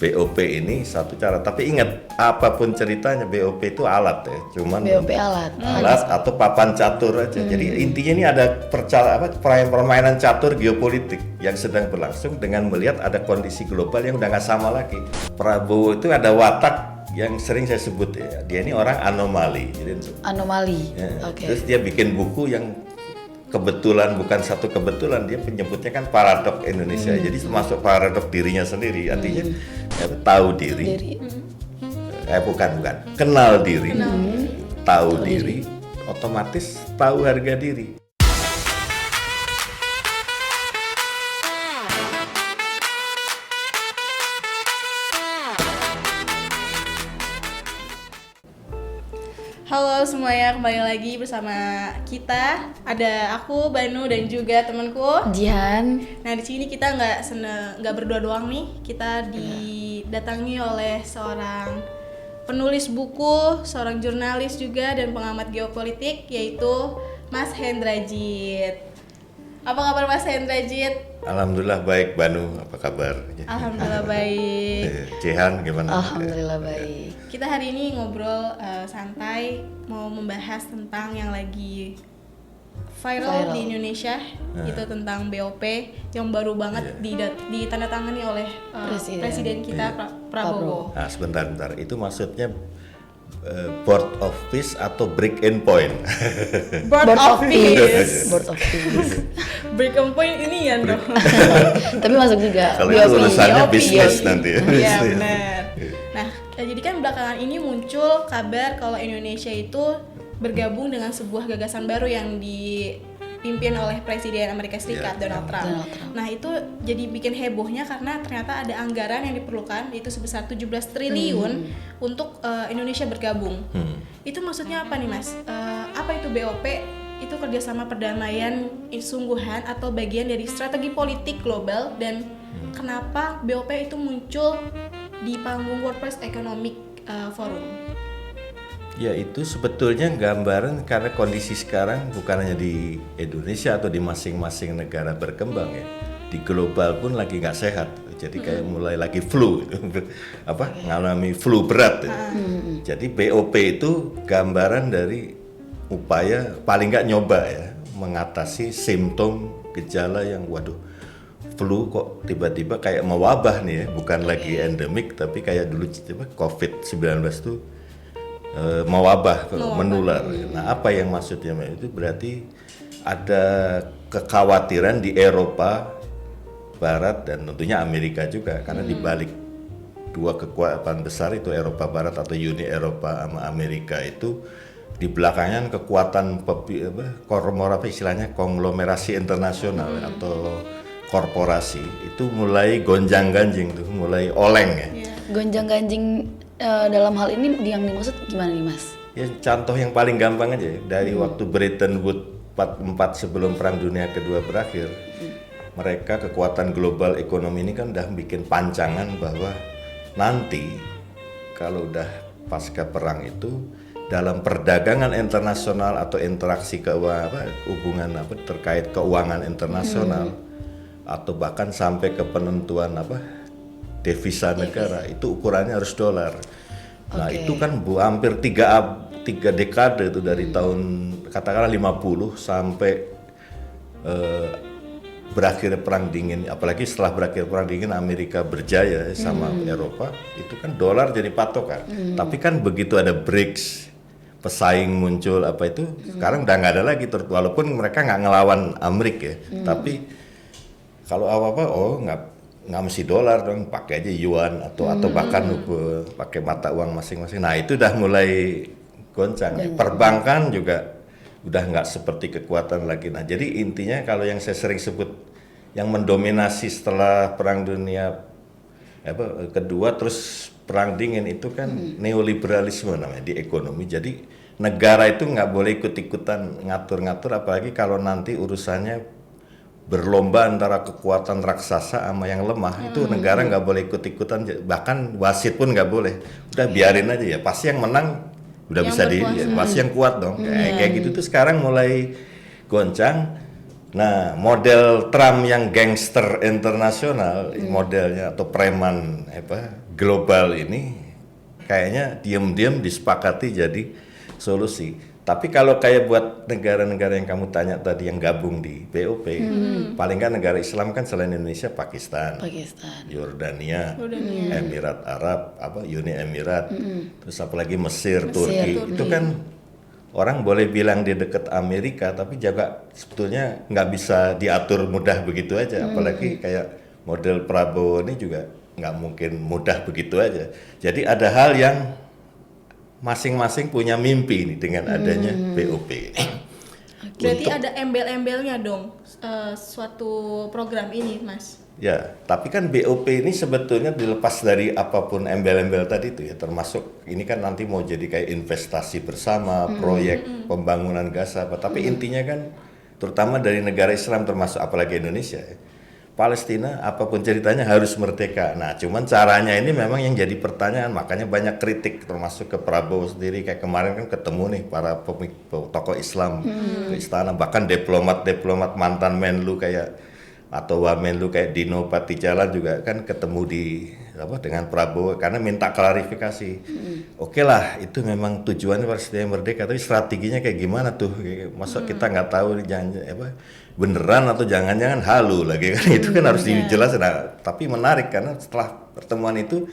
BOP ini satu cara. Tapi ingat, apapun ceritanya BOP itu alat ya, cuman BOP alat atau papan catur aja. Jadi intinya ini ada permainan catur geopolitik yang sedang berlangsung dengan melihat ada kondisi global yang udah nggak sama lagi. Prabowo itu ada watak yang sering saya sebut ya, dia ini orang anomali. Jadi, anomali. ya, Oke. terus dia bikin buku yang kebetulan, bukan satu kebetulan, dia penyebutnya kan paradok Indonesia. Jadi termasuk paradok dirinya sendiri, artinya tahu diri. Bukan, kenal diri, tahu diri, otomatis tahu harga diri. Halo semuanya, kembali lagi bersama kita. Ada aku, Banu, dan juga temanku Jihan. Nah, di sini kita nggak berdua doang nih. Kita didatangi oleh seorang penulis buku, seorang jurnalis juga, dan pengamat geopolitik, yaitu Mas Hendrajit. Apa kabar Mas Hendrajit? Alhamdulillah baik, Banu. Apa kabar? Alhamdulillah baik. Jihan gimana? Alhamdulillah baik. Kita hari ini ngobrol santai, mau membahas tentang yang lagi viral di Indonesia, itu tentang BOP yang baru banget ditandatangani oleh Presiden kita Prabowo. Nah, sebentar. Itu maksudnya Board of Peace atau Break in Point? Board of Peace. Board of Peace. Break in Point ini ya dong. Tapi masuk juga. Kalau itu urusannya bisnis nanti. Iya benar. Nah, jadi kan belakangan ini muncul kabar kalau Indonesia itu bergabung dengan sebuah gagasan baru yang dipimpin oleh Presiden Amerika Serikat Donald Trump. Nah, itu jadi bikin hebohnya karena ternyata ada anggaran yang diperlukan, itu sebesar 17 triliun untuk Indonesia bergabung. Itu maksudnya apa nih Mas? Apa itu BOP? Itu kerjasama perdamaian sungguhan atau bagian dari strategi politik global, dan kenapa BOP itu muncul di panggung World Economic Forum? Ya, itu sebetulnya gambaran karena kondisi sekarang bukan hanya di Indonesia atau di masing-masing negara berkembang ya, di global pun lagi nggak sehat. Jadi kayak mulai lagi flu, ngalami flu berat. Jadi BOP itu gambaran dari upaya paling nggak nyoba ya mengatasi simptom gejala yang flu kok tiba-tiba kayak mewabah nih ya, bukan lagi endemik tapi kayak dulu COVID-19 tuh mewabah, menular. Nah, apa yang maksudnya itu berarti ada kekhawatiran di Eropa Barat dan tentunya Amerika juga, karena di balik dua kekuatan besar itu Eropa Barat atau Uni Eropa sama Amerika itu di belakangnya kekuatan istilahnya konglomerasi internasional atau korporasi itu mulai gonjang-ganjing tuh, mulai oleng ya. Gonjang-ganjing dalam hal ini yang dimaksud gimana nih Mas? Ya contoh yang paling gampang aja dari waktu Bretton Woods 44 sebelum Perang Dunia Kedua berakhir, mereka kekuatan global ekonomi ini kan udah bikin pancangan bahwa nanti kalau udah pasca perang itu dalam perdagangan internasional atau interaksi hubungan terkait keuangan internasional atau bahkan sampai ke penentuan devisa negara itu ukurannya harus dolar. Nah, itu kan hampir tiga dekade itu dari tahun katakanlah 50 sampai berakhir perang dingin, apalagi setelah berakhir perang dingin Amerika berjaya sama Eropa, itu kan dolar jadi patokan. Tapi kan begitu ada BRICS, pesaing muncul sekarang udah nggak ada lagi, walaupun mereka nggak ngelawan Amerika ya, tapi kalau nggak mesti dolar dong, pakai aja yuan atau bahkan pakai mata uang masing-masing. Nah, itu udah mulai goncang. Perbankan juga udah nggak seperti kekuatan lagi. Nah, jadi intinya kalau yang saya sering sebut yang mendominasi setelah Perang Dunia Kedua terus Perang Dingin itu kan neoliberalisme namanya di ekonomi. Jadi negara itu nggak boleh ikut-ikutan ngatur-ngatur, apalagi kalau nanti urusannya berlomba antara kekuatan raksasa sama yang lemah. Itu negara nggak boleh ikut-ikutan, bahkan wasit pun nggak boleh. Udah biarin aja ya, pasti yang menang udah bisa pasti yang kuat dong. Kayak gitu tuh sekarang mulai goncang. Nah, model Trump yang gangster internasional, modelnya atau preman global ini kayaknya diam-diam disepakati jadi solusi. Tapi kalau kayak buat negara-negara yang kamu tanya tadi yang gabung di BOP, paling nggak negara Islam kan selain Indonesia Pakistan, Yordania, Emirat Arab, Uni Emirat, terus apalagi Mesir, Turki. Itu kan orang boleh bilang di dekat Amerika, tapi juga sebetulnya nggak bisa diatur mudah begitu aja. Apalagi kayak model Prabowo ini juga nggak mungkin mudah begitu aja. Jadi ada hal yang masing-masing punya mimpi nih dengan adanya BOP ini. Berarti ada embel-embelnya dong suatu program ini, Mas. Ya, tapi kan BOP ini sebetulnya dilepas dari apapun embel-embel tadi itu ya, termasuk ini kan nanti mau jadi kayak investasi bersama, proyek pembangunan gas apa. Tapi intinya kan terutama dari negara Islam termasuk apalagi Indonesia ya, Palestina apapun ceritanya harus merdeka. Nah, cuman caranya ini memang yang jadi pertanyaan, makanya banyak kritik termasuk ke Prabowo sendiri. Kayak kemarin kan ketemu nih para tokoh Islam ke istana, bahkan diplomat mantan Menlu kayak atau Wamenlu kayak Dino Patijalan juga kan ketemu dengan Prabowo karena minta klarifikasi. Oke lah, itu memang tujuannya Palestina merdeka, tapi strateginya kayak gimana tuh? Masa kita nggak tahu beneran atau jangan-jangan halu lagi kan? Itu kan harus dijelaskan. Nah, tapi menarik karena setelah pertemuan itu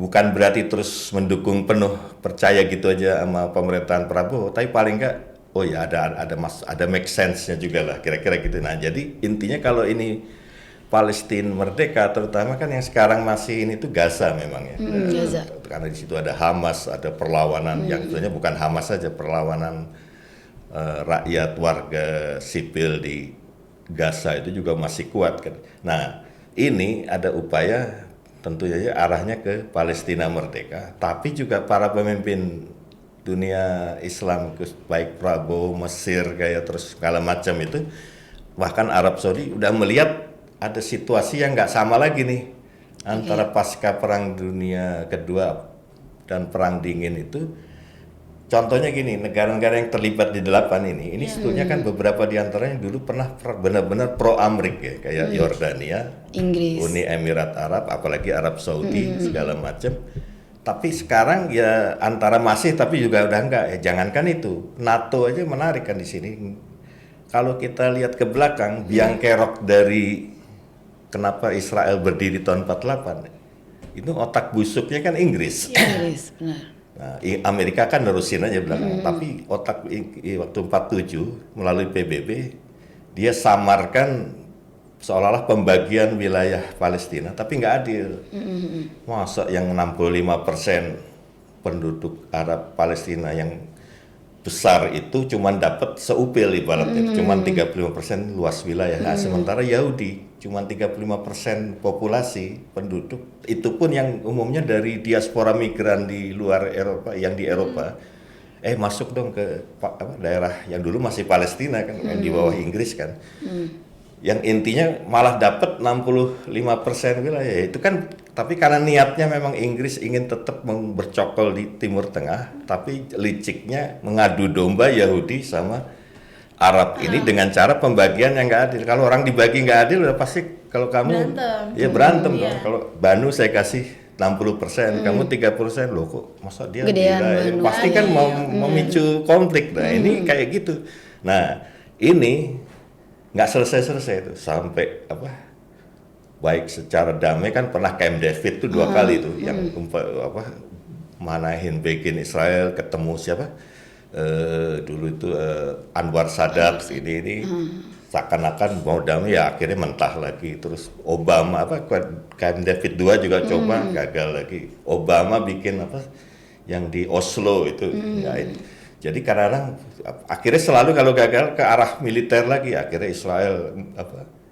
bukan berarti terus mendukung penuh percaya gitu aja sama pemerintahan Prabowo, tapi paling nggak oh ya ada make sense-nya juga lah kira-kira gitu. Nah, jadi intinya kalau ini Palestina merdeka, terutama kan yang sekarang masih ini tuh Gaza memang ya. Gaza. Karena di situ ada Hamas, ada perlawanan yang sebenarnya bukan Hamas saja, perlawanan rakyat warga sipil di Gaza itu juga masih kuat kan. Nah, ini ada upaya tentu saja arahnya ke Palestina merdeka, tapi juga para pemimpin dunia Islam baik Prabowo, Mesir kayak terus segala macam itu, bahkan Arab Saudi udah melihat ada situasi yang nggak sama lagi nih antara pasca Perang Dunia Kedua dan Perang Dingin itu. Contohnya gini, negara-negara yang terlibat di 8 ini sebetulnya kan beberapa di antaranya dulu pernah benar-benar pro-Amrik ya, kayak Yordania, Inggris, Uni Emirat Arab, apalagi Arab Saudi segala macam. Tapi sekarang ya antara masih tapi juga udah enggak ya. Jangankan itu, NATO aja menarik kan di sini. Kalau kita lihat ke belakang, biang kerok dari kenapa Israel berdiri tahun 48, itu otak busuknya kan Inggris. Inggris, benar. Nah, Amerika kan nerusin aja belakang, tapi otak waktu 47 melalui PBB dia samarkan seolah-olah pembagian wilayah Palestina, tapi nggak adil. Masa yang 65% penduduk Arab Palestina yang besar itu cuman dapat seupil ibaratnya, cuman 35% luas wilayah. Nah, sementara Yahudi cuman 35% populasi penduduk, itu pun yang umumnya dari diaspora migran di luar Eropa, yang di Eropa. Masuk dong ke daerah yang dulu masih Palestina kan, yang di bawah Inggris kan. Yang intinya malah dapat 65% wilayah itu kan, tapi karena niatnya memang Inggris ingin tetap bercokol di Timur Tengah, tapi liciknya mengadu domba Yahudi sama Arab ini dengan cara pembagian yang nggak adil. Kalau orang dibagi nggak adil udah pasti kalau kamu berantem dong. Kalau Banu saya kasih 60%, kamu 30%, loh kok masa dia gedean gila ya? Pasti kan mau memicu konflik. Nah, ini kayak gitu. Nah, ini nggak selesai itu sampai baik secara damai kan pernah Camp David tuh 2 kali tuh yang manahin Begin Israel ketemu siapa dulu itu Anwar Sadat ini seakan-akan mau damai ya akhirnya mentah lagi. Terus Obama Camp David 2 juga coba gagal lagi. Obama bikin yang di Oslo itu jadi kadang-kadang akhirnya selalu kalau gagal ke arah militer lagi, akhirnya Israel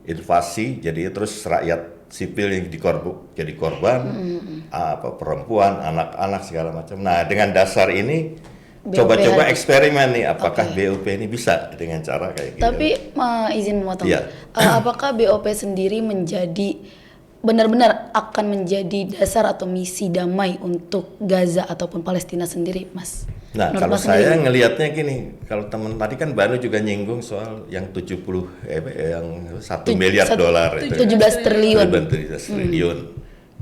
invasi, jadi terus rakyat sipil yang jadi korban, perempuan, anak-anak segala macam. Nah, dengan dasar ini coba-coba eksperimen nih, apakah BOP ini bisa dengan cara kayak gitu. Tapi izin memotong, apakah BOP sendiri benar-benar akan menjadi dasar atau misi damai untuk Gaza ataupun Palestina sendiri, Mas? Nah, Menurut kalau Mas saya sendiri? ngelihatnya gini, kalau teman tadi kan Banu juga nyinggung soal yang 70 yang 1 miliar dolar itu. 17 triliun. 17 triliun.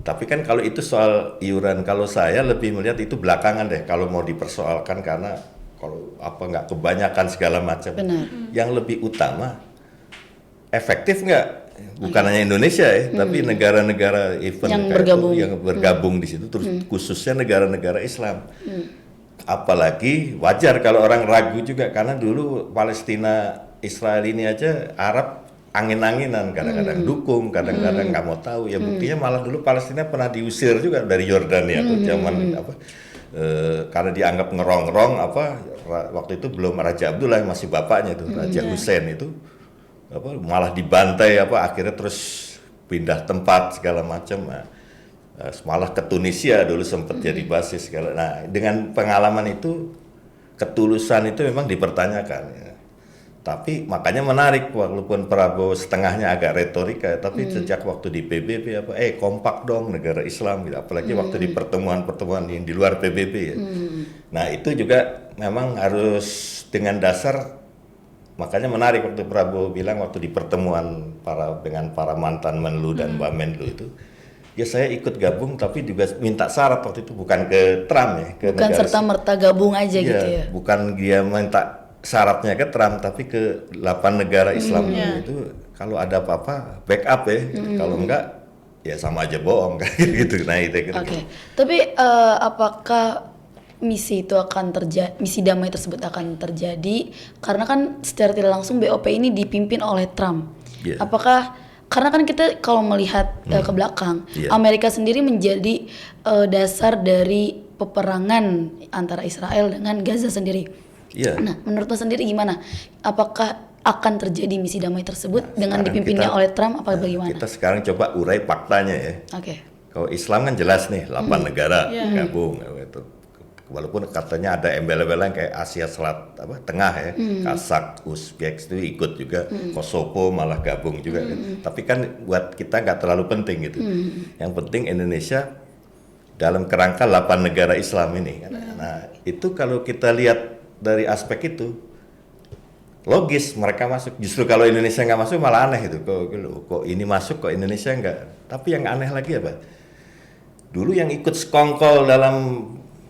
Tapi kan kalau itu soal iuran, kalau saya lebih melihat itu belakangan deh kalau mau dipersoalkan karena kalau apa nggak kebanyakan segala macam. Benar. Yang lebih utama efektif nggak? Bukan hanya Indonesia ya, tapi negara-negara event Yang kayak bergabung. itu, yang bergabung di situ, terus khususnya negara-negara Islam. Apalagi wajar kalau orang ragu juga karena dulu Palestina Israel ini aja Arab angin-anginan, kadang-kadang dukung, kadang-kadang nggak mau tahu. Ya buktinya malah dulu Palestina pernah diusir juga dari Yordania tuh zaman apa karena dianggap ngerongrong apa waktu itu belum Raja Abdullah masih bapaknya tuh Raja Hussein itu apa malah dibantai apa akhirnya terus pindah tempat segala macam. Nah, malah ke Tunisia dulu sempat jadi basis segala. Nah, dengan pengalaman itu ketulusan itu memang dipertanyakan ya. Tapi makanya menarik walaupun Prabowo setengahnya agak retorika tapi sejak waktu di PBB apa kompak dong negara Islam gitu apalagi waktu di pertemuan-pertemuan yang di luar PBB ya. Nah, itu juga memang harus dengan dasar makanya menarik waktu Prabowo bilang waktu di pertemuan dengan para mantan Menlu dan Mbak Menlu itu ya saya ikut gabung tapi juga minta syarat waktu itu bukan ke Trump ya ke Bukan negara serta-merta gabung aja gitu ya. bukan dia minta syaratnya ke Trump tapi ke 8 negara Islam itu kalau ada apa-apa backup ya kalau enggak ya sama aja bohong kan gitu. Nah itu kira-kira. Oke. Tapi apakah misi itu akan terjadi, misi damai tersebut akan terjadi karena kan secara tidak langsung BOP ini dipimpin oleh Trump. Iya. Apakah karena kan kita kalau melihat ke belakang, Iya. Amerika sendiri menjadi dasar dari peperangan antara Israel dengan Gaza sendiri. Iya. Nah, menurut Mas sendiri gimana? Apakah akan terjadi misi damai tersebut dengan sekarang dipimpinnya kita- oleh Trump apa bagaimana? Kita sekarang coba urai faktanya ya. Oke. Kalau Islam kan jelas nih 8 negara gabung gitu. Walaupun katanya ada embel-embelan kayak Asia Tengah ya, Kazakh, Uzbek itu ikut juga, Kosovo malah gabung juga kan. Tapi kan buat kita nggak terlalu penting gitu. Yang penting Indonesia dalam kerangka 8 negara Islam ini. Nah, itu kalau kita lihat dari aspek itu logis mereka masuk. Justru kalau Indonesia nggak masuk malah aneh itu. Kok ini masuk kok Indonesia nggak. Tapi yang aneh lagi apa? Dulu yang ikut sekongkol dalam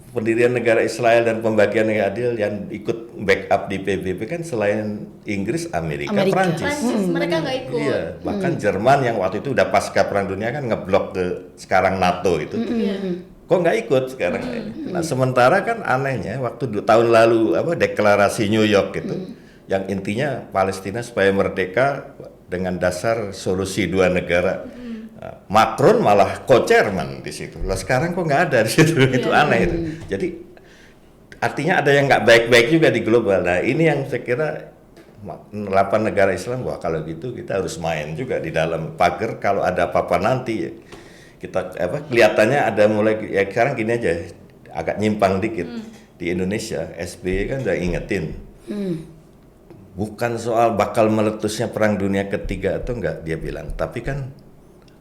pendirian negara Israel dan pembagian yang adil yang ikut backup di PBB kan selain Inggris, Amerika. Prancis. Mereka nggak ikut. Iya, bahkan Jerman yang waktu itu udah pasca Perang Dunia kan ngeblok ke sekarang NATO itu. Kok nggak ikut sekarang? Nah, sementara kan anehnya waktu tahun lalu deklarasi New York itu yang intinya Palestina supaya merdeka dengan dasar solusi 2 negara. Macron malah co-chairman di situ. Lah sekarang kok nggak ada di situ. Itu aneh itu. Jadi artinya ada yang nggak baik-baik juga di global. Nah, ini yang saya kira 8 negara Islam, wah kalau gitu kita harus main juga di dalam pagar kalau ada apa-apa nanti ya. Kita kelihatannya ada mulai ya sekarang gini aja agak nyimpang dikit. Di Indonesia SBY kan udah ingetin. Bukan soal bakal meletusnya perang dunia ketiga atau enggak dia bilang, tapi kan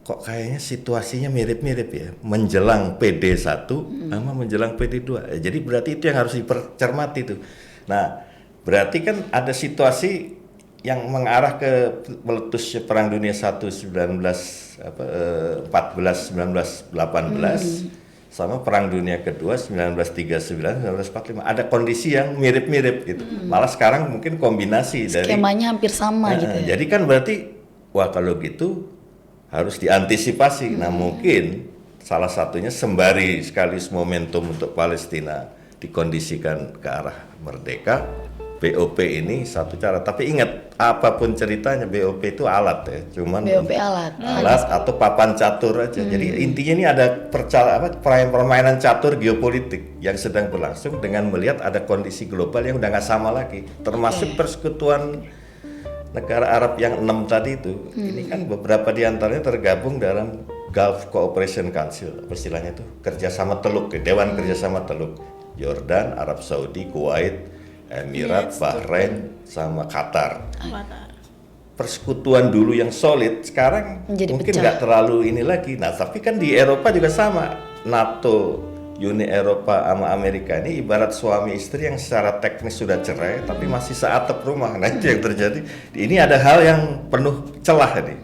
kok kayaknya situasinya mirip-mirip ya, menjelang PD1 sama menjelang PD2. Jadi berarti itu yang harus dipercermati tuh. Nah, berarti kan ada situasi yang mengarah ke meletusnya perang dunia 1914 1918 sama perang dunia kedua 1939 1945. Ada kondisi yang mirip-mirip gitu. Malah sekarang mungkin kombinasi dari Skemanya hampir sama gitu ya. jadi kan berarti wah kalau gitu harus diantisipasi. Nah mungkin salah satunya sembari sekaligus momentum untuk Palestina dikondisikan ke arah merdeka, BOP ini satu cara. Tapi ingat apapun ceritanya BOP itu alat ya, cuman BOP alat. alat atau papan catur aja. Jadi intinya ini ada permainan catur geopolitik yang sedang berlangsung dengan melihat ada kondisi global yang udah nggak sama lagi, termasuk persekutuan negara Arab yang 6 tadi itu. Ini kan beberapa di antaranya tergabung dalam Gulf Cooperation Council, istilahnya itu kerjasama teluk, Dewan Kerjasama Teluk. Yordan, Arab Saudi, Kuwait, Emirat, Bahrain, sama Qatar. Persekutuan dulu yang solid sekarang Menjadi mungkin pecah. nggak terlalu ini lagi. Nah tapi kan di Eropa juga sama, NATO, Uni Eropa sama Amerika ini ibarat suami istri yang secara teknis sudah cerai tapi masih seatap rumah. Nah itu yang terjadi. Ini ada hal yang penuh celah nih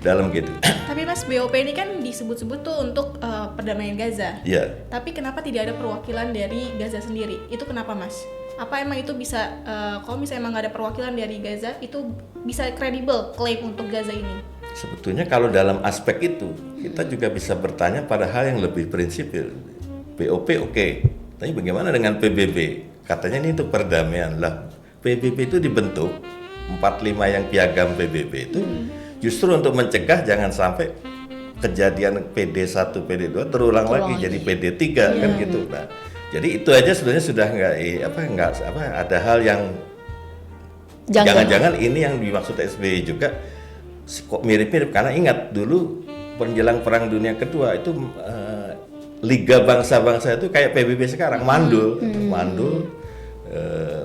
dalam gitu. Tapi Mas, BOP ini kan disebut-sebut tuh untuk perdamaian Gaza. Iya. Tapi kenapa tidak ada perwakilan dari Gaza sendiri? Itu kenapa Mas? Apa emang itu bisa, kalau misalnya emang nggak ada perwakilan dari Gaza, itu bisa kredibel klaim untuk Gaza ini? Sebetulnya kalau dalam aspek itu kita juga bisa bertanya pada hal yang lebih prinsipil. BOP oke, tapi bagaimana dengan PBB? Katanya ini untuk perdamaian lah. PBB itu dibentuk 45 yang piagam PBB itu justru untuk mencegah jangan sampai kejadian PD1, PD2 terulang lagi jadi PD3 kan gitu. Nah, jadi itu aja sebenarnya sudah nggak ada hal yang jangan-jangan ini yang dimaksud SBY juga kok mirip-mirip karena ingat dulu menjelang Perang Dunia Kedua itu Liga Bangsa-Bangsa itu kayak PBB sekarang, mandul,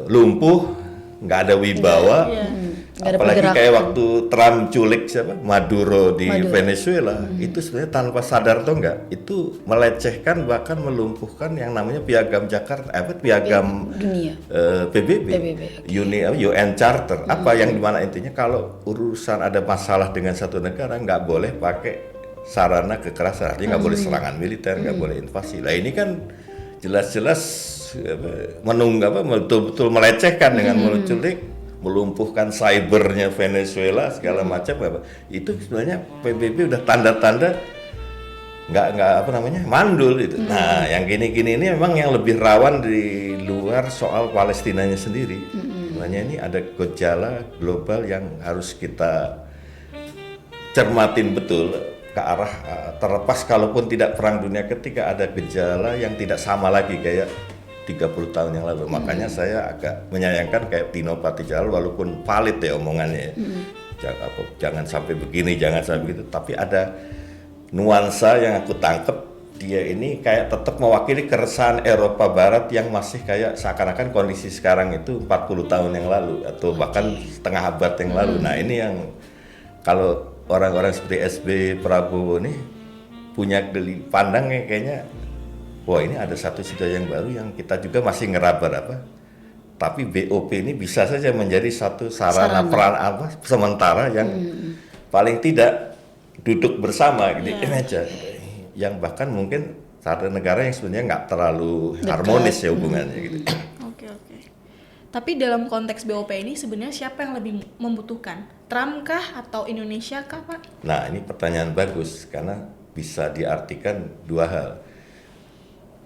lumpuh, nggak ada wibawa, apalagi kayak waktu Trump culik Maduro di Venezuela, itu sebenarnya tanpa sadar atau enggak, itu melecehkan bahkan melumpuhkan yang namanya Piagam Jakarta, Piagam Dunia, PBB. UN Charter, apa yang dimana intinya kalau urusan ada masalah dengan satu negara nggak boleh pakai sarana kekerasan, artinya nggak boleh serangan militer, nggak boleh invasi. Lah ini kan jelas-jelas betul-betul melecehkan dengan menculik, melumpuhkan cybernya Venezuela segala macam. Itu sebenarnya PBB udah tanda-tanda nggak mandul itu. Nah yang gini-gini ini memang yang lebih rawan di luar soal Palestinanya sendiri. Sebenarnya ini ada gejala global yang harus kita cermatin betul ke arah terlepas kalaupun tidak Perang Dunia Ketiga, ada gejala yang tidak sama lagi kayak 30 tahun yang lalu. Makanya saya agak menyayangkan kayak Tino Patijalal walaupun valid ya omongannya. Jangan sampai begini, jangan sampai begitu, tapi ada nuansa yang aku tangkep, dia ini kayak tetap mewakili keresahan Eropa Barat yang masih kayak seakan-akan kondisi sekarang itu 40 tahun yang lalu atau bahkan setengah abad yang lalu. Nah ini yang kalau orang-orang seperti SBY, Prabowo ini punya pandangnya kayaknya, wah ini ada satu situasi yang baru yang kita juga masih ngeraba-raba. Tapi BOP ini bisa saja menjadi satu sarana peran sementara yang paling tidak duduk bersama gitu aja. Yang bahkan mungkin satu negara yang sebenarnya nggak terlalu harmonis ya hubungannya gitu. Oke. Tapi dalam konteks BOP ini sebenarnya siapa yang lebih membutuhkan? Trump kah atau Indonesia kah, Pak? Nah, ini pertanyaan bagus karena bisa diartikan dua hal.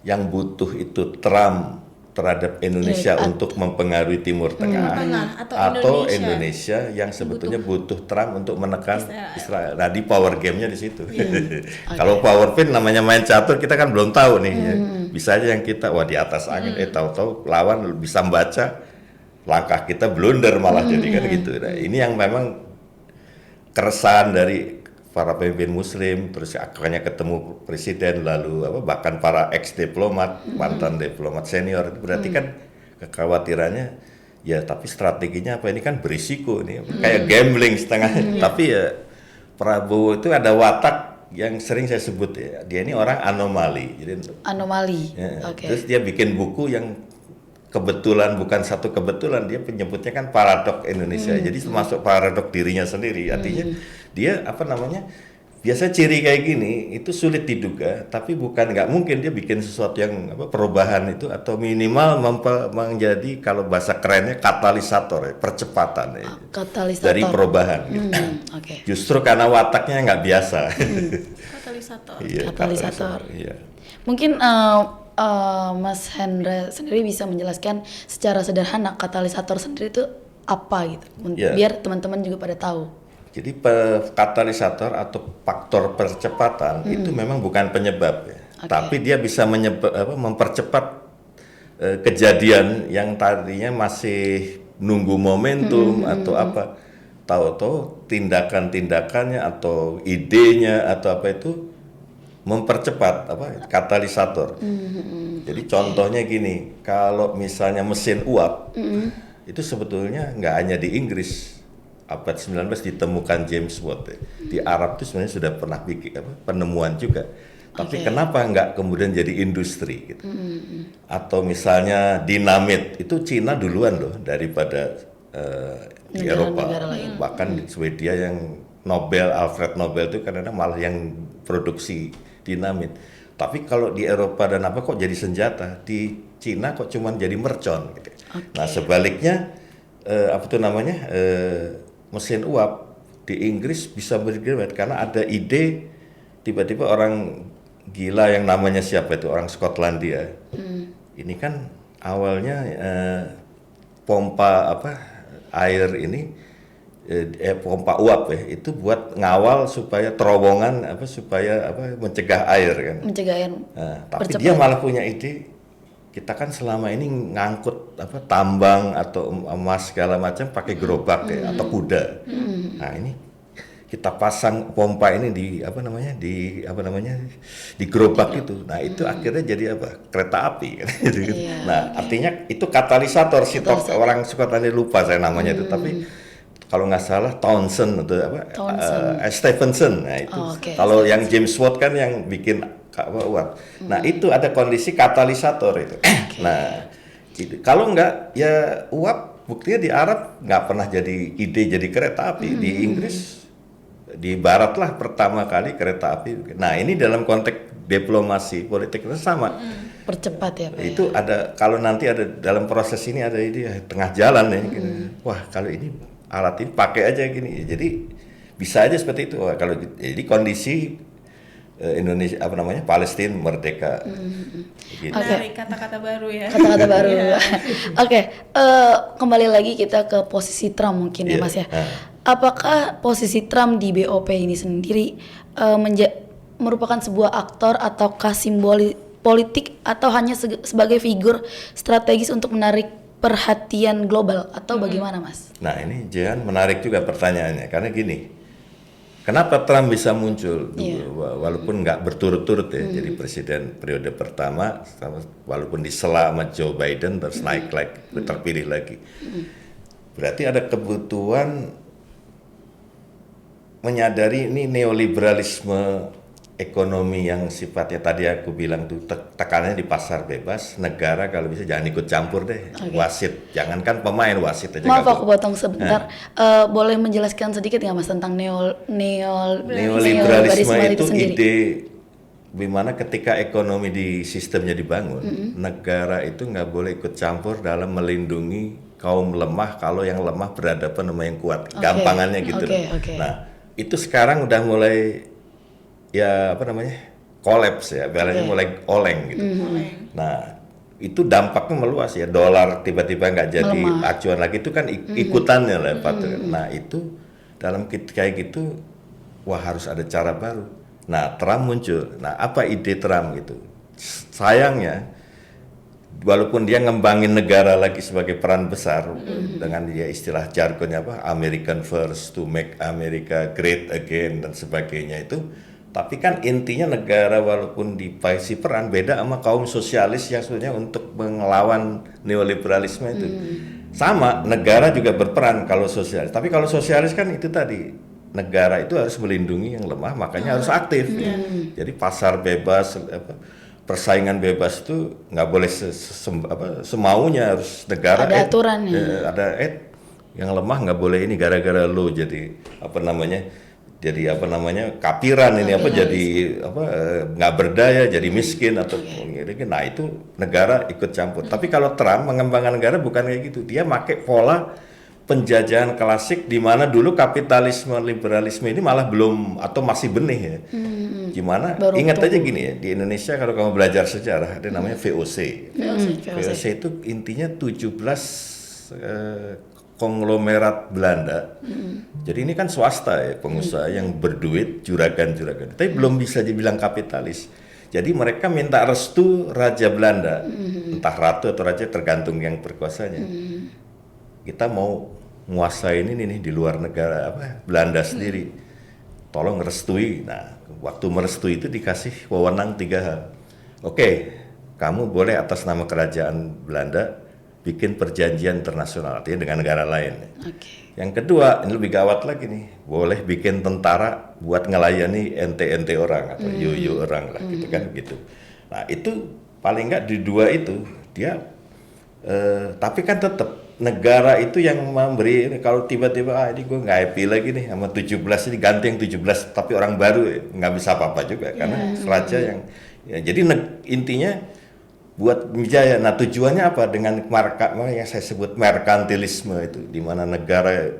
Yang butuh itu Trump terhadap Indonesia untuk mempengaruhi Timur Tengah, atau Indonesia yang sebetulnya butuh Trump untuk menekan Israel. Nah, di power game-nya di situ. Kalau power pin namanya main catur, kita kan belum tahu nih. Ya. Bisa aja yang kita di atas angin, tahu-tahu lawan bisa membaca langkah kita blunder malah jadi kan gitu. Nah, ini yang memang keresahan dari para pemimpin Muslim, terus akhirnya ketemu presiden, lalu bahkan para ex-diplomat, mantan diplomat senior, itu berarti kan kekhawatirannya ya, tapi strateginya apa ini kan berisiko ini, kayak gambling setengah. Tapi ya Prabowo itu ada watak yang sering saya sebut ya, dia ini orang anomali. Jadi terus dia bikin buku yang kebetulan, bukan satu kebetulan, dia penyebutnya kan paradok Indonesia. Jadi termasuk paradok dirinya sendiri. Artinya dia biasa ciri kayak gini itu sulit diduga, tapi bukan nggak mungkin dia bikin sesuatu yang perubahan itu, atau minimal menjadi kalau bahasa kerennya katalisator, percepatan dari perubahan. Justru karena wataknya nggak biasa. Katalisator. Iya. Mungkin Mas Hendra sendiri bisa menjelaskan secara sederhana katalisator sendiri itu apa gitu, biar teman-teman juga pada tahu. Jadi katalisator atau faktor percepatan itu memang bukan penyebab ya, tapi dia bisa mempercepat kejadian yang tadinya masih nunggu momentum atau apa, tahu-tahu tindakan-tindakannya atau idenya atau apa itu mempercepat katalisator. Jadi contohnya gini, kalau misalnya mesin uap itu sebetulnya nggak hanya di Inggris, abad 19 ditemukan James Watt di Arab itu sebenarnya sudah pernah bikin penemuan juga. Tapi Oke. kenapa nggak kemudian jadi industri gitu? Atau misalnya dinamit itu Cina duluan loh daripada di Eropa. Negara-negara lain. Bahkan di Swedia yang Nobel, Alfred Nobel itu karena malah yang produksi dinamit. Tapi kalau di Eropa dan apa kok jadi senjata, di Cina kok cuman jadi mercon gitu. Nah sebaliknya apa tuh namanya mesin uap di Inggris bisa bergerak karena ada ide tiba-tiba orang gila yang namanya siapa itu orang Skotlandia. Ini kan awalnya pompa apa air ini pompa uap ya itu buat ngawal supaya terowongan apa supaya apa mencegah air kan. Mencegah air Nah, tapi bercepat. dia malah punya ide kita kan selama ini ngangkut apa tambang atau emas segala macam pakai gerobak ya atau kuda. Nah, ini kita pasang pompa ini di apa namanya di gerobak itu. Nah, itu akhirnya jadi apa? Kereta api kan gitu. Iya, Nah, artinya itu katalisator si orang suka tadi lupa saya namanya itu tapi kalau nggak salah Townsend atau apa Stephenson. Nah, itu Oh, oke. kalau yang James Watt kan yang bikin apa uap. Nah, itu ada kondisi katalisator itu. Nah, kalau nggak ya uap buktinya di Arab nggak pernah jadi ide jadi kereta api. Di Inggris di barat lah pertama kali kereta api. Nah, ini dalam konteks diplomasi politik itu sama. Percepat ya Pak. Itu ada kalau nanti ada dalam proses ini ada ide tengah jalan ya. Gitu. Wah, kalau ini alat ini pakai aja gini. Jadi bisa aja seperti itu. Wah, kalau jadi kondisi Indonesia apa namanya Palestina merdeka. Gitu. Menarik kata-kata baru ya. Kata-kata baru. Iya. Oke, kembali lagi kita ke posisi Trump mungkin ya Iya, Mas ya. Apakah posisi Trump di BOP ini sendiri merupakan sebuah aktor ataukah simbol politik atau hanya sebagai figur strategis untuk menarik perhatian global atau bagaimana Mas? Nah, ini jangan menarik juga pertanyaannya karena gini. Kenapa Trump bisa muncul walaupun nggak berturut-turut ya jadi presiden periode pertama walaupun disela sama Joe Biden terus naik lagi terpilih lagi. Berarti ada kebutuhan menyadari ini neoliberalisme ekonomi yang sifatnya tadi aku bilang tuh tekanannya di pasar bebas, negara kalau bisa jangan ikut campur deh, wasit, jangankan pemain wasit aja. Maaf nggak aku potong sebentar. Boleh menjelaskan sedikit nggak Mas tentang neoliberalisme itu sendiri? ide dimana ketika ekonomi di sistemnya dibangun, negara itu nggak boleh ikut campur dalam melindungi kaum lemah kalau yang lemah berhadapan sama yang kuat, gampangannya gitu. Nah, itu sekarang udah mulai ya apa namanya kolaps ya, balanya mulai oleng gitu. Nah, itu dampaknya meluas ya, dolar tiba-tiba nggak jadi acuan lagi itu kan ikutannya lah Pak. Nah, itu dalam kayak gitu, wah harus ada cara baru. Nah, Trump muncul. Nah, apa ide Trump gitu? Sayangnya, walaupun dia ngembangin negara lagi sebagai peran besar dengan dia istilah jargonnya apa American First to make America great again dan sebagainya itu. Tapi kan intinya negara walaupun dipaisi peran beda sama kaum sosialis yang sebenarnya untuk melawan neoliberalisme itu. Sama, negara juga berperan kalau sosialis. Tapi kalau sosialis kan itu tadi, negara itu harus melindungi yang lemah, makanya harus aktif. Jadi pasar bebas, persaingan bebas itu nggak boleh semaunya, harus negara. Ada aturannya. Yang lemah nggak boleh ini gara-gara lo jadi kapiran ini jadi nggak berdaya jadi miskin atau nah itu negara ikut campur. Tapi kalau Trump mengembangkan negara bukan kayak gitu, dia pakai pola penjajahan klasik di mana dulu kapitalisme liberalisme ini malah belum atau masih benih ya. Gimana ingat aja gini ya, di Indonesia kalau kamu belajar sejarah ada namanya VOC. VOC itu intinya 17 konglomerat Belanda. Jadi ini kan swasta ya, pengusaha yang berduit, juragan-juragan. Tapi belum bisa dibilang kapitalis. Jadi mereka minta restu Raja Belanda, entah ratu atau raja tergantung yang berkuasanya. Kita mau nguasain ini nih di luar negara Belanda sendiri. Tolong restui. Nah, waktu merestui itu dikasih wewenang 3 hal. Oke, kamu boleh atas nama kerajaan Belanda bikin perjanjian internasional, artinya dengan negara lain. Oke. Yang kedua, ini lebih gawat lagi nih, boleh bikin tentara buat ngelayani ente-ente orang atau yo-yo orang lah, gitu kan, gitu. Nah itu paling nggak di dua itu dia, tapi kan tetap negara itu yang memberi. Kalau tiba-tiba ini gue nggak happy lagi nih sama 17 ini, ganti yang 17 tapi orang baru, nggak bisa apa-apa juga karena raja yang ya, jadi intinya buat Wijaya. Nah tujuannya apa dengan yang saya sebut merkantilisme itu, di mana negara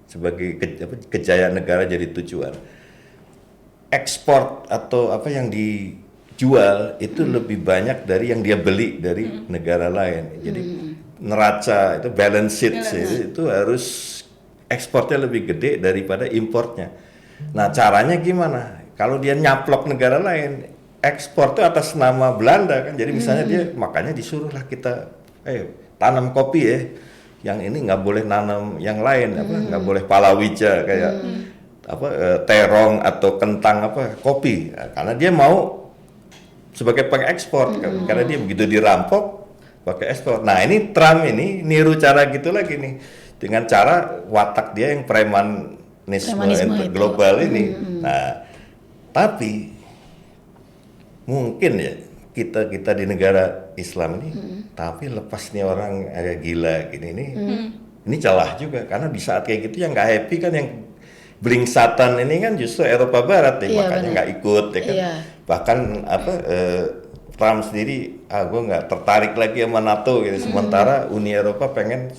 sebagai kejayaan negara jadi tujuan. Ekspor atau apa yang dijual itu lebih banyak dari yang dia beli dari negara lain. Jadi neraca itu balance sheet itu harus ekspornya lebih gede daripada importnya. Nah caranya gimana? Kalau dia nyaplok negara lain, ekspor itu atas nama Belanda kan, jadi misalnya dia makanya disuruhlah kita tanam kopi ya, yang ini nggak boleh nanam yang lain, apa nggak boleh palawija kayak terong atau kentang kopi. Nah, karena dia mau sebagai pengekspor karena dia begitu dirampok pakai ekspor. Nah ini Trump ini niru cara gitu lagi nih, dengan cara watak dia yang premanisme global ini. Nah tapi mungkin ya kita di negara Islam ini, tapi lepas nih orang agak gila gini ini celah juga, karena di saat kayak gitu yang nggak happy kan, yang blingsatan ini kan justru Eropa Barat ya, makanya nggak ikut ya kan. Bahkan Trump sendiri, gue nggak tertarik lagi sama NATO gitu. Sementara Uni Eropa pengen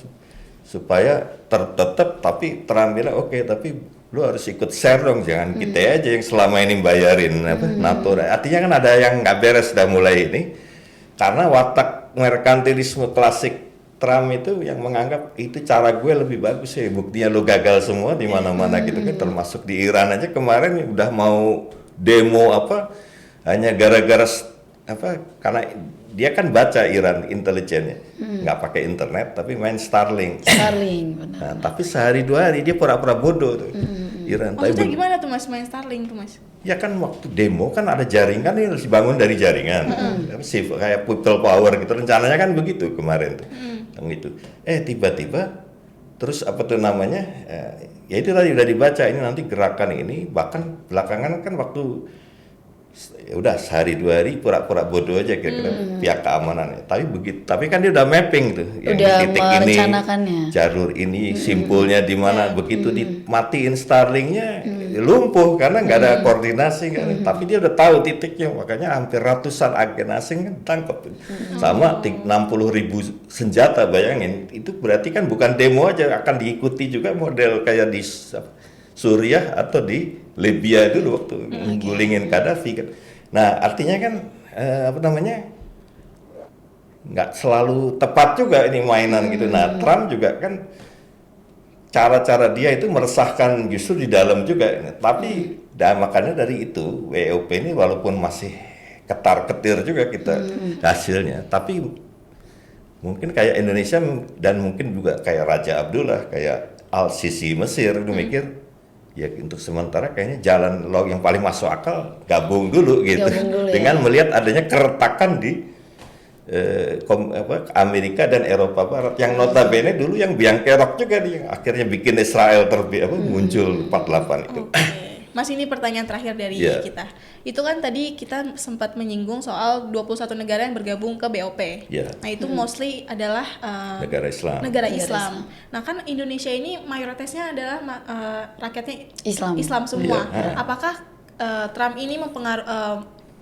supaya tetap, tapi Trump bilang oke, tapi lu harus ikut share dong, jangan kita aja yang selama ini bayarin NATO. Artinya kan ada yang nggak beres dah mulai ini, karena watak merkantilisme klasik Trump itu yang menganggap itu cara gue lebih bagus ya, buktinya lu gagal semua di mana-mana gitu kan, termasuk di Iran aja kemarin udah mau demo hanya gara-gara karena dia kan baca Iran intelijennya, nggak pakai internet tapi main Starlink. Benar. Nah, tapi sehari dua hari dia pura-pura bodoh tuh. Iran. Maksudnya gimana tuh Mas main Starlink tuh Mas? Ya kan waktu demo kan ada jaringan ini harus dibangun dari jaringan, kayak people power gitu, rencananya kan begitu kemarin tuh, gitu. Tiba-tiba terus apa tuh namanya? Ya itu tadi udah dibaca ini nanti gerakan ini, bahkan belakangan kan waktu ya udah sehari dua hari pura-pura bodoh aja kira-kira pihak keamanan. Tapi kan dia udah mapping tuh, yang udah di titik ini, jalur ini, simpulnya di mana. Begitu dimatiin Starlinknya lumpuh karena nggak ada koordinasi kan. Tapi dia udah tahu titiknya, makanya hampir ratusan agen asing kan tangkap. Sama 60.000 senjata, bayangin. Itu berarti kan bukan demo aja, akan diikuti juga model kayak di Suriah atau di Libya dulu waktu menggulingin Gaddafi kan. Nah artinya kan nggak selalu tepat juga ini mainan gitu. Nah Trump juga kan cara-cara dia itu meresahkan justru di dalam juga. Tapi makanya dari itu WOP ini walaupun masih ketar-ketir juga kita hasilnya, tapi mungkin kayak Indonesia dan mungkin juga kayak Raja Abdullah, kayak Al-Sisi Mesir itu mikir ya untuk sementara kayaknya jalan yang paling masuk akal gabung dulu gitu, dengan melihat adanya keretakan di Amerika dan Eropa Barat yang notabene dulu yang biang kerok juga nih, akhirnya bikin Israel muncul 48 itu. Mas, ini pertanyaan terakhir dari kita. Itu kan tadi kita sempat menyinggung soal 21 negara yang bergabung ke BOP. Nah, itu mostly adalah negara Islam. Nah, kan Indonesia ini mayoritasnya adalah rakyatnya Islam semua. Apakah Trump ini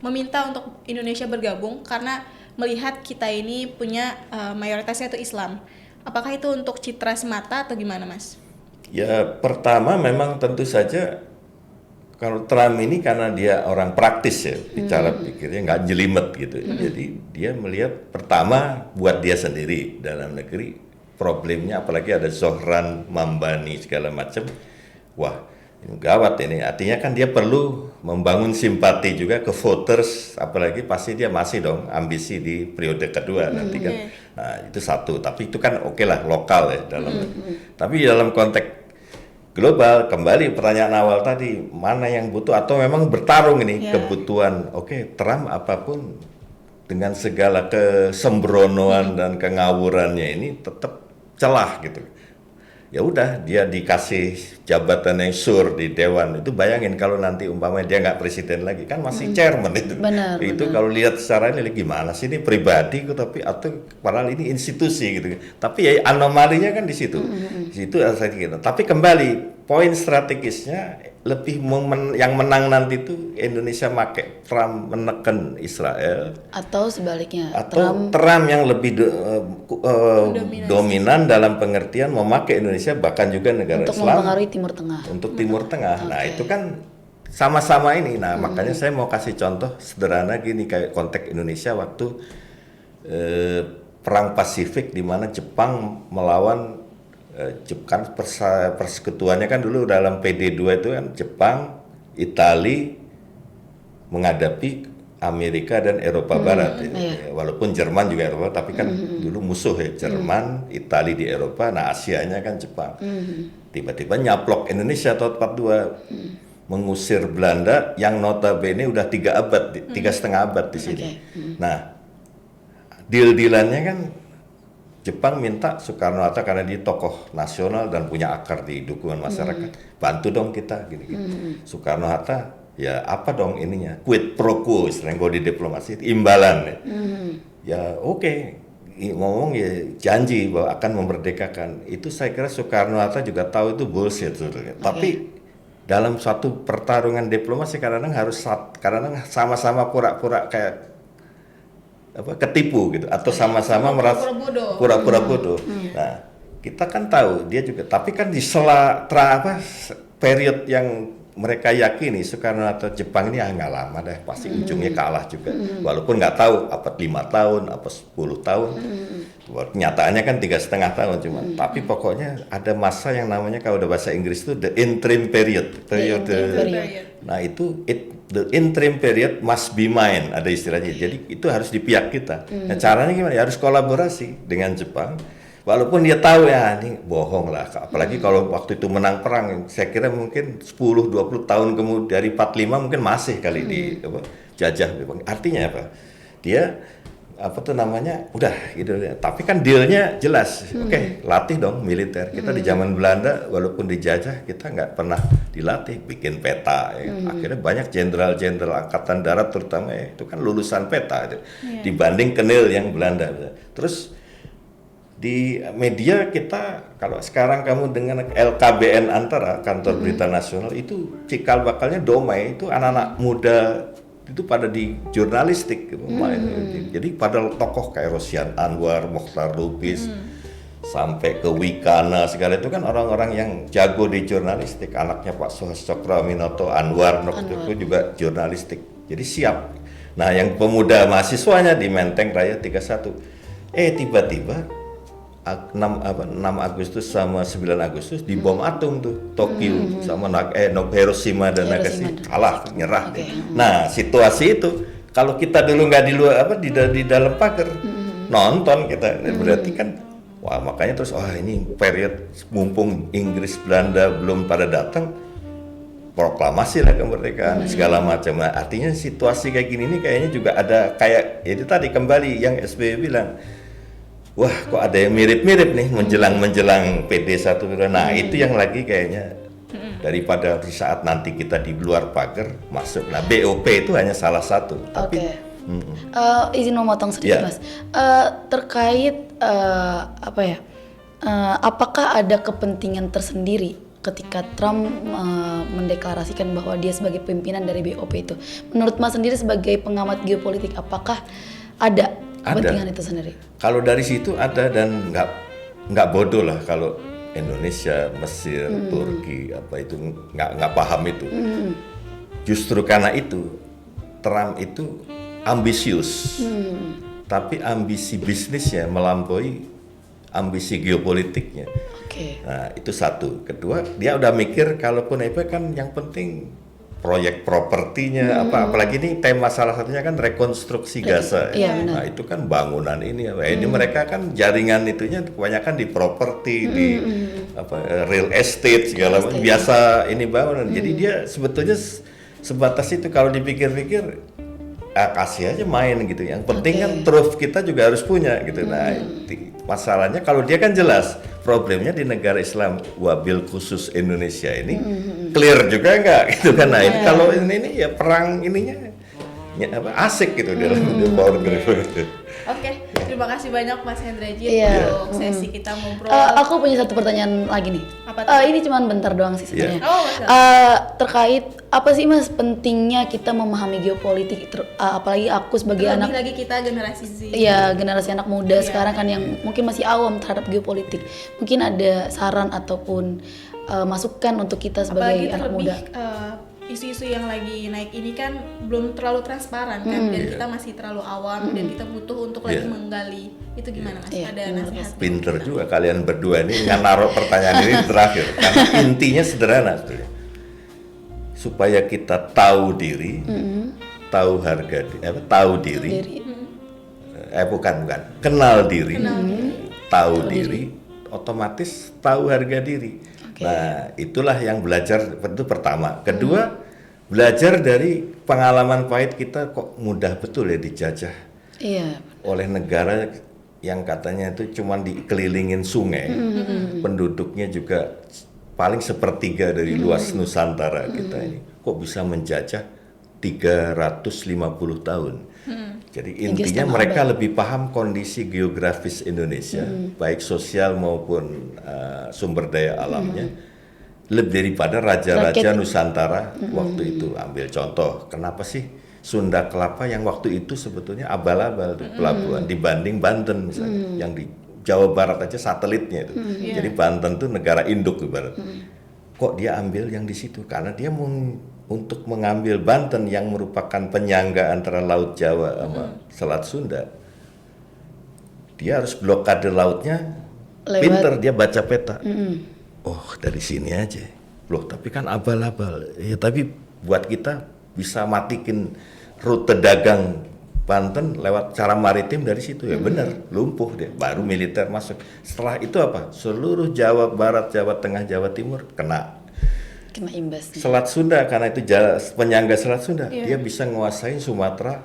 meminta untuk Indonesia bergabung karena melihat kita ini punya mayoritasnya itu Islam? Apakah itu untuk citra semata atau gimana, Mas? Ya, pertama memang tentu saja kalau Trump ini karena dia orang praktis ya, bicara pikirnya nggak jelimet gitu. Jadi dia melihat pertama buat dia sendiri dalam negeri problemnya, apalagi ada Zohran Mambani segala macam. Wah, ini gawat ini. Artinya kan dia perlu membangun simpati juga ke voters, apalagi pasti dia masih dong ambisi di periode kedua nanti kan. Nah, itu satu. Tapi itu kan oke lah lokal ya dalam. Tapi dalam konteks global, kembali pertanyaan awal tadi, mana yang butuh atau memang bertarung ini kebutuhan. Trump apapun dengan segala kesembronoan dan kengawurannya ini tetap celah gitu. Ya udah, dia dikasih jabatan yang sur di dewan. Itu bayangin kalau nanti umpamanya dia nggak presiden lagi, kan masih chairman itu. Benar, Itu benar. kalau lihat secara ini gimana sih, ini pribadi kok, tapi atau padahal ini institusi gitu. Tapi ya anomalinya kan di situ. Di situ saya kira. Tapi kembali poin strategisnya lebih yang menang nanti itu Indonesia make Trump menekan Israel, Atau sebaliknya, atau Trump yang lebih dominan dalam pengertian memakai Indonesia bahkan juga negara untuk Islam mempengaruhi Timur Tengah. untuk Timur Tengah. Nah itu kan sama-sama ini. Nah makanya saya mau kasih contoh sederhana gini, kayak konteks Indonesia waktu perang Pasifik di mana Jepang melawan Jepang, persekutuannya kan dulu dalam PD2 itu kan Jepang, Itali menghadapi Amerika dan Eropa Barat. iya. Walaupun Jerman juga Eropa, tapi kan dulu musuh ya, Jerman, Itali di Eropa, nah Asianya kan Jepang. Tiba-tiba nyaplok Indonesia tahun 42 mengusir Belanda yang notabene udah 3 abad, 3,5 abad di sini. Nah, deal-dealannya kan Jepang minta Soekarno-Hatta karena dia tokoh nasional dan punya akar di dukungan masyarakat, bantu dong kita gini-gini. Soekarno-Hatta ya apa dong ininya, quid pro quo istilahnya kalau di diplomasi, imbalan ya. Ya oke. Ngomong ya janji bahwa akan memerdekakan. Itu saya kira Soekarno-Hatta juga tahu itu bullshit sebetulnya. Tapi dalam suatu pertarungan diplomasi kadang-kadang kadang-kadang sama-sama pura-pura kayak ketipu gitu, atau sama-sama merasa pura-pura bodoh. Nah, kita kan tahu dia juga, tapi kan di period yang mereka yakini Soekarno-Hatta Jepang ini nggak lama deh, pasti ujungnya kalah juga. Walaupun nggak tahu apa 5 tahun, apa 10 tahun. Kenyataannya kan 3,5 tahun cuman. Tapi pokoknya ada masa yang namanya kalau udah bahasa Inggris itu the interim period. Nah itu the interim period must be mine, ada istilahnya. Jadi itu harus di pihak kita. Nah caranya gimana? Ya harus kolaborasi dengan Jepang. Walaupun dia tahu ya ini bohong lah, apalagi kalau waktu itu menang perang, saya kira mungkin 10-20 tahun kemudian dari 45 mungkin masih kali jajah. Artinya apa? Dia udah gitu. Tapi kan dealnya jelas. Oke, latih dong militer. Kita di zaman Belanda walaupun dijajah kita nggak pernah dilatih, bikin peta. Ya. Akhirnya banyak jenderal-jenderal angkatan darat terutama ya, itu kan lulusan peta dibanding Kenil yang Belanda. Terus di media kita, kalau sekarang kamu dengan LKBN Antara, Kantor Berita Nasional, itu cikal bakalnya Domai itu anak-anak muda itu pada di jurnalistik jadi pada tokoh kayak Rosian Anwar, Mokhtar Lubis, sampai ke Wikana segala itu kan orang-orang yang jago di jurnalistik. Anaknya Pak Suhas Cokroaminoto, Anwar itu juga jurnalistik, jadi siap. Nah yang pemuda mahasiswanya di Menteng Raya 31 tiba-tiba 6 Agustus sama 9 Agustus dibom atom tuh Tokyo sama Hiroshima dan Nagasaki, kalah, nyerah. Nah situasi itu kalau kita dulu nggak di luar di dalam pagar nonton kita, berarti kan wah makanya terus ini period mumpung Inggris Belanda belum pada datang, proklamasi lah kemerdekaan segala macam. Nah, artinya situasi kayak gini nih kayaknya juga ada kayak itu tadi kembali yang SBY bilang, wah kok ada yang mirip-mirip nih menjelang PD1. Nah itu yang lagi kayaknya daripada di saat nanti kita di luar pagar masuk. Nah BOP itu hanya salah satu. Tapi izin memotong sedikit Mas. Terkait apakah ada kepentingan tersendiri ketika Trump mendeklarasikan bahwa dia sebagai pimpinan dari BOP itu? Menurut Mas sendiri sebagai pengamat geopolitik, apakah ada kepentingan itu sendiri? Kalau dari situ ada, dan nggak bodoh lah kalau Indonesia, Mesir, Turki itu nggak paham itu. Justru karena itu Trump itu ambisius, tapi ambisi bisnisnya melampaui ambisi geopolitiknya. Nah itu satu. Kedua, dia udah mikir kalaupun kan yang penting proyek propertinya apalagi ini tema salah satunya kan rekonstruksi Gaza. Nah itu kan bangunan ini ini mereka kan jaringan itunya kebanyakan di properti, di real estate segala macam, biasa ini bangunan. Jadi dia sebetulnya sebatas itu kalau dipikir-pikir kasih aja main gitu. Yang penting Oke. kan truth kita juga harus punya gitu. Nah, masalahnya kalau dia kan jelas problemnya di negara Islam wabil khusus Indonesia ini clear juga enggak gitu kan. Nah, ini kalau ini ya perang ininya ya, asik gitu dalam power grip. Oke, terima kasih banyak Mas Hendrajit Iya. untuk sesi kita ngobrol. Aku punya satu pertanyaan lagi nih. Apa tuh? Ini cuman bentar doang sih sebenarnya. Oh, Mas. Terkait apa sih Mas pentingnya kita memahami geopolitik, apalagi aku sebagai Terlebih anak, lagi kita generasi Z. iya generasi anak muda Iya. sekarang kan yang mungkin masih awam terhadap geopolitik. Mungkin ada saran ataupun masukan untuk kita sebagai Apalagi anak terlebih muda. isu-isu yang lagi naik ini kan belum terlalu transparan kan, dan kita masih terlalu awam dan kita butuh untuk lagi Iya. menggali. Itu gimana Mas? Iya, Ada menurut nasihat? Pinter juga kalian berdua ini naruh pertanyaan ini di terakhir karena intinya sederhana sebetulnya. Supaya kita tahu diri, tahu harga tahu diri, bukan kenal diri, tahu diri, otomatis tahu harga diri. Oke. Nah, itulah yang belajar itu pertama. Kedua, belajar dari pengalaman pahit kita kok mudah betul ya dijajah Iya. oleh negara yang katanya itu cuma dikelilingin sungai, penduduknya juga paling sepertiga dari luas Nusantara kita ini, kok bisa menjajah 350 tahun. Jadi intinya 3,5 mereka lebih paham kondisi geografis Indonesia, baik sosial maupun sumber daya alamnya, lebih daripada raja-raja Rakyat. Nusantara waktu itu. Ambil contoh, kenapa sih Sunda Kelapa yang waktu itu sebetulnya abal-abal tuh pelabuhan dibanding Banten misalnya, yang di Jawa Barat aja satelitnya itu. Jadi Banten tuh negara induk ibarat. Kok dia ambil yang di situ? Karena dia untuk mengambil Banten yang merupakan penyangga antara Laut Jawa sama Selat Sunda, dia harus blokade lautnya. Lewat. Pinter dia baca peta. Oh dari sini aja. Loh tapi kan abal-abal. Ya tapi buat kita bisa matikin rute dagang Banten lewat cara maritim dari situ ya benar, lumpuh dia. Baru militer masuk. Setelah itu apa? Seluruh Jawa Barat, Jawa Tengah, Jawa Timur kena Imbas. Selat Sunda karena itu penyangga Selat Sunda. Dia bisa nguasain Sumatera,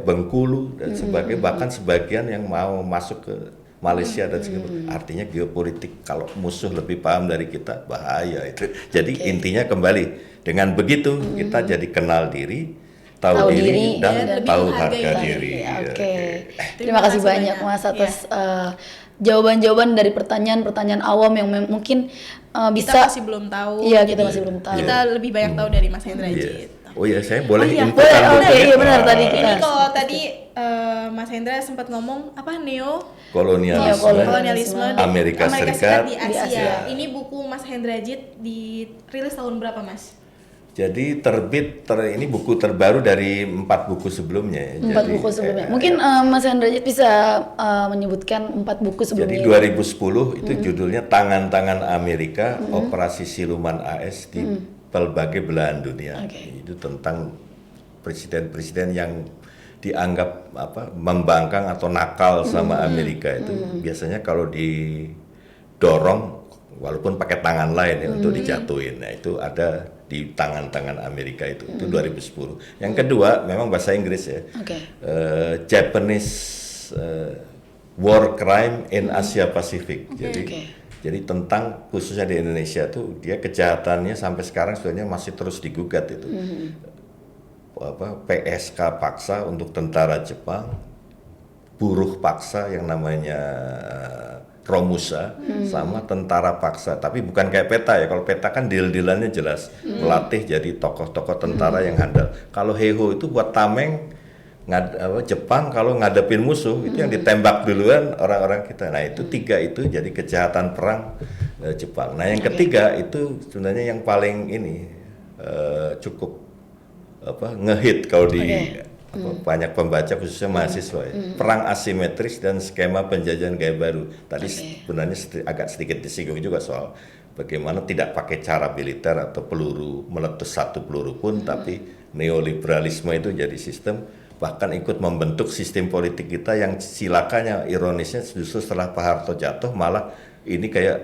Bengkulu dan sebagainya, bahkan sebagian yang mau masuk ke Malaysia dan sebagainya. Artinya geopolitik kalau musuh lebih paham dari kita bahaya itu. Jadi intinya kembali dengan begitu kita jadi kenal diri, tahu diri dan lebih tahu menghargai harga diri. diri. Oke. Terima Terima kasih kasih banyak banyak. Mas atas jawaban-jawaban dari pertanyaan-pertanyaan awam yang mungkin bisa Kita masih belum tahu. Iya, kita jadi masih belum tahu. Kita lebih banyak tahu dari Mas Iya. Hendrajit. Oh iya, saya boleh Oh iya, input boleh, tambahan oke, ya? iya benar, tadi Ini kita- kalau tadi Mas Hendra sempat ngomong apa kolonialisme, kolonialisme Amerika Serikat. di Di Asia. Asia. Ini buku Mas Hendrajit dirilis tahun berapa Mas? Jadi ini buku terbaru dari 4 buku sebelumnya. 4 buku sebelumnya. Mungkin Mas Hendrajit bisa menyebutkan 4 buku Jadi sebelumnya. 2010 itu judulnya Tangan-Tangan Amerika, Operasi Siluman AS di berbagai belahan dunia. Oke. Itu tentang presiden-presiden yang dianggap membangkang atau nakal sama Amerika itu biasanya kalau didorong walaupun pakai tangan lain ya untuk dijatuhin. Nah, itu ada di tangan-tangan Amerika itu 2010. Yang kedua memang bahasa Inggris ya. Oke. Japanese war crime in Asia Pacific. Oke. Jadi tentang khususnya di Indonesia tuh dia kejahatannya sampai sekarang sebenarnya masih terus digugat itu. PSK paksa untuk tentara Jepang, buruh paksa yang namanya Romusa, sama tentara paksa. Tapi bukan kayak peta ya. Kalau peta kan deal-dealannya jelas, melatih jadi tokoh-tokoh tentara yang handal. Kalau Heiho itu buat tameng Jepang kalau ngadepin musuh itu yang ditembak duluan orang-orang kita. Nah itu 3 itu jadi kejahatan perang Jepang. Nah yang ketiga itu sebenarnya yang paling ini cukup ngehit kalau di banyak pembaca khususnya mahasiswa ya. Perang asimetris dan skema penjajahan gaya baru. Tadi sebenarnya agak sedikit disinggung juga soal bagaimana tidak pakai cara militer atau peluru meletus satu peluru pun, tapi neoliberalisme itu jadi sistem, bahkan ikut membentuk sistem politik kita yang silakannya ironisnya justru setelah Pak Harto jatuh malah ini kayak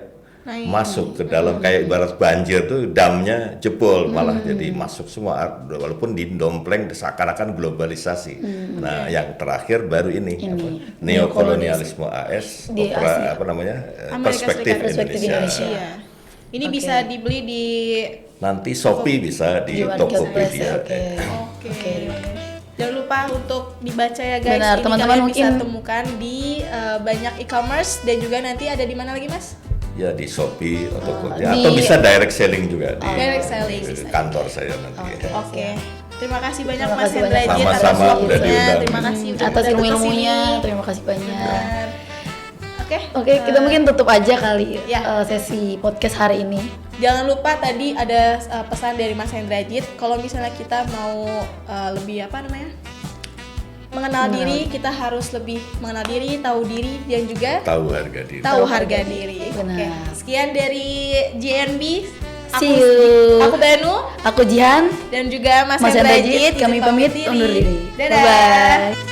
masuk ke dalam kayak ibarat banjir tuh damnya jebol malah jadi masuk semua walaupun didompleng seakan-akan globalisasi. Nah, yang terakhir baru ini apa, neokolonialisme AS, Di Asia. apa namanya Amerika perspektif Serikat. Indonesia. Iya. Ini Oke. bisa dibeli di Nanti Shopee bisa di Di marketplace, Tokopedia. oke. Oke. Jangan lupa untuk dibaca ya guys. Benar, Ini teman-teman kalian bisa mungkin- temukan di banyak e-commerce dan juga nanti ada di mana lagi Mas? Ya di Shopee atau Tokopedia di- atau bisa direct selling juga di Direct selling. kantor saya nanti. Oke. Terima kasih banyak Terima Mas kasih Hendra banyak. Jit atas Sama-sama, udah waktunya. diundang. Terima kasih udah Atas datang ke ilmu-ilmunya, sini. terima kasih banyak. Benar. Oke. Oke, kita mungkin tutup aja kali Ya. sesi podcast hari ini. Jangan lupa tadi ada pesan dari Mas Hendra Jit. Kalau misalnya kita mau lebih apa namanya? Mengenal diri, kita harus lebih mengenal diri, tahu diri dan juga Tahu harga diri. tahu harga diri. Benar. Oke. Sekian dari GNB. See you. Aku Danu Aku Jihan, dan juga Mas Mas Hendra Hendra Jit, Jit. kami Izin pamit diri. undur diri. Dadah. Bye-bye.